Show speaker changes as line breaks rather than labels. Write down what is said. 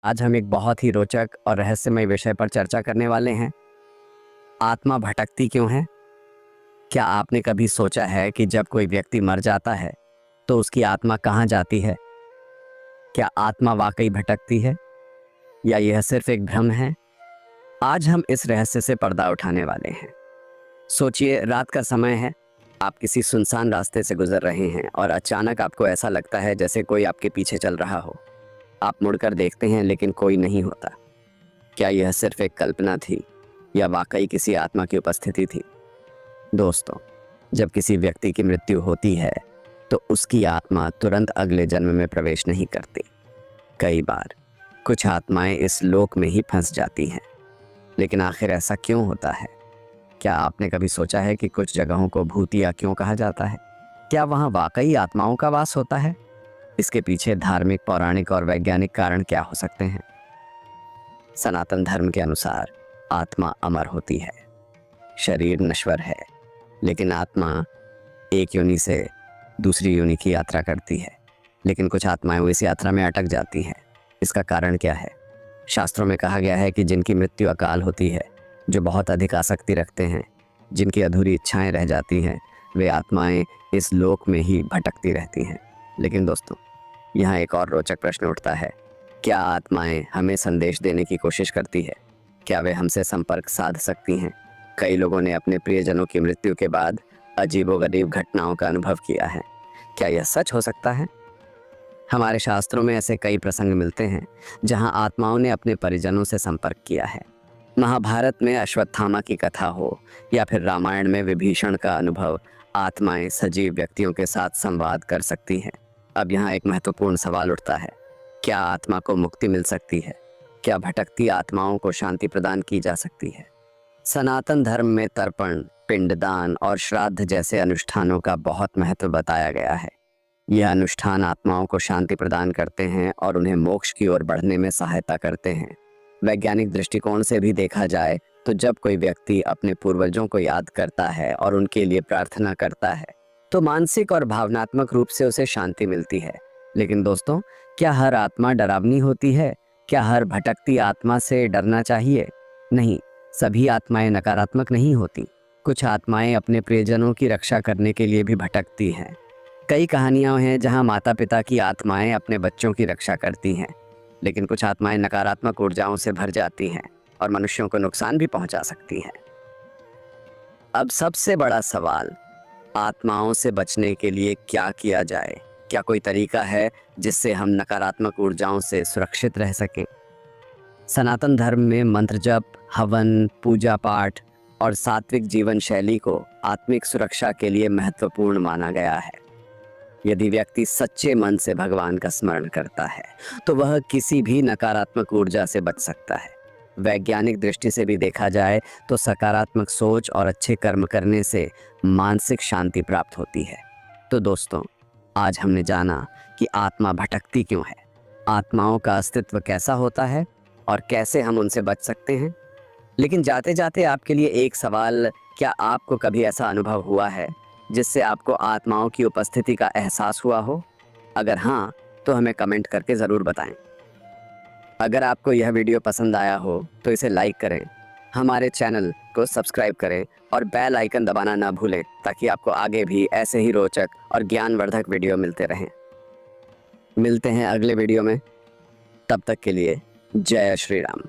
आज हम एक बहुत ही रोचक और रहस्यमय विषय पर चर्चा करने वाले हैं। आत्मा भटकती क्यों है? क्या आपने कभी सोचा है कि जब कोई व्यक्ति मर जाता है तो उसकी आत्मा कहाँ जाती है? क्या आत्मा वाकई भटकती है या यह सिर्फ एक भ्रम है? आज हम इस रहस्य से पर्दा उठाने वाले हैं। सोचिए, रात का समय है, आप किसी सुनसान रास्ते से गुजर रहे हैं और अचानक आपको ऐसा लगता है जैसे कोई आपके पीछे चल रहा हो। आप मुड़कर देखते हैं लेकिन कोई नहीं होता। क्या यह सिर्फ एक कल्पना थी या वाकई किसी आत्मा की उपस्थिति थी? दोस्तों, जब किसी व्यक्ति की मृत्यु होती है तो उसकी आत्मा तुरंत अगले जन्म में प्रवेश नहीं करती। कई बार कुछ आत्माएं इस लोक में ही फंस जाती हैं। लेकिन आखिर ऐसा क्यों होता है? क्या आपने कभी सोचा है कि कुछ जगहों को भूतिया क्यों कहा जाता है? क्या वहाँ वाकई आत्माओं का वास होता है? इसके पीछे धार्मिक, पौराणिक और वैज्ञानिक कारण क्या हो सकते हैं? सनातन धर्म के अनुसार आत्मा अमर होती है, शरीर नश्वर है, लेकिन आत्मा एक योनि से दूसरी योनि की यात्रा करती है। लेकिन कुछ आत्माएं इस यात्रा में अटक जाती हैं। इसका कारण क्या है? शास्त्रों में कहा गया है कि जिनकी मृत्यु अकाल होती है, जो बहुत अधिक आसक्ति रखते हैं, जिनकी अधूरी इच्छाएं रह जाती हैं, वे आत्माएं इस लोक में ही भटकती रहती हैं। लेकिन दोस्तों, यहाँ एक और रोचक प्रश्न उठता है। क्या आत्माएं हमें संदेश देने की कोशिश करती है? क्या वे हमसे संपर्क साध सकती हैं? कई लोगों ने अपने प्रियजनों की मृत्यु के बाद अजीबोगरीब घटनाओं का अनुभव किया है। क्या यह सच हो सकता है? हमारे शास्त्रों में ऐसे कई प्रसंग मिलते हैं जहां आत्माओं ने अपने परिजनों से संपर्क किया है। महाभारत में अश्वत्थामा की कथा हो या फिर रामायण में विभीषण का अनुभव, आत्माएं सजीव व्यक्तियों के साथ संवाद कर सकती हैं। अब यहाँ एक महत्वपूर्ण सवाल उठता है, क्या आत्मा को मुक्ति मिल सकती है? क्या भटकती आत्माओं को शांति प्रदान की जा सकती है? सनातन धर्म में तर्पण, पिंडदान और श्राद्ध जैसे अनुष्ठानों का बहुत महत्व बताया गया है। यह अनुष्ठान आत्माओं को शांति प्रदान करते हैं और उन्हें मोक्ष की ओर बढ़ने में सहायता करते हैं। वैज्ञानिक दृष्टिकोण से भी देखा जाए तो जब कोई व्यक्ति अपने पूर्वजों को याद करता है और उनके लिए प्रार्थना करता है तो मानसिक और भावनात्मक रूप से उसे शांति मिलती है। लेकिन दोस्तों, क्या हर आत्मा डरावनी होती है? क्या हर भटकती आत्मा से डरना चाहिए? नहीं, सभी आत्माएं नकारात्मक नहीं होती। कुछ आत्माएं अपने प्रियजनों की रक्षा करने के लिए भी भटकती हैं। कई कहानियां हैं जहां माता पिता की आत्माएं अपने बच्चों की रक्षा करती हैं। लेकिन कुछ आत्माएं नकारात्मक ऊर्जाओं से भर जाती हैं और मनुष्यों को नुकसान भी पहुंचा सकती हैं। अब सबसे बड़ा सवाल, आत्माओं से बचने के लिए क्या किया जाए? क्या कोई तरीका है जिससे हम नकारात्मक ऊर्जाओं से सुरक्षित रह सकें? सनातन धर्म में मंत्र जप, हवन, पूजा पाठ और सात्विक जीवन शैली को आत्मिक सुरक्षा के लिए महत्वपूर्ण माना गया है। यदि व्यक्ति सच्चे मन से भगवान का स्मरण करता है तो वह किसी भी नकारात्मक ऊर्जा से बच सकता है। वैज्ञानिक दृष्टि से भी देखा जाए तो सकारात्मक सोच और अच्छे कर्म करने से मानसिक शांति प्राप्त होती है। तो दोस्तों, आज हमने जाना कि आत्मा भटकती क्यों है, आत्माओं का अस्तित्व कैसा होता है और कैसे हम उनसे बच सकते हैं। लेकिन जाते जाते आपके लिए एक सवाल, क्या आपको कभी ऐसा अनुभव हुआ है जिससे आपको आत्माओं की उपस्थिति का एहसास हुआ हो? अगर हाँ, तो हमें कमेंट करके ज़रूर बताएं। अगर आपको यह वीडियो पसंद आया हो तो इसे लाइक करें, हमारे चैनल को सब्सक्राइब करें और बेल आइकन दबाना ना भूलें ताकि आपको आगे भी ऐसे ही रोचक और ज्ञानवर्धक वीडियो मिलते रहें। मिलते हैं अगले वीडियो में, तब तक के लिए जय श्री राम।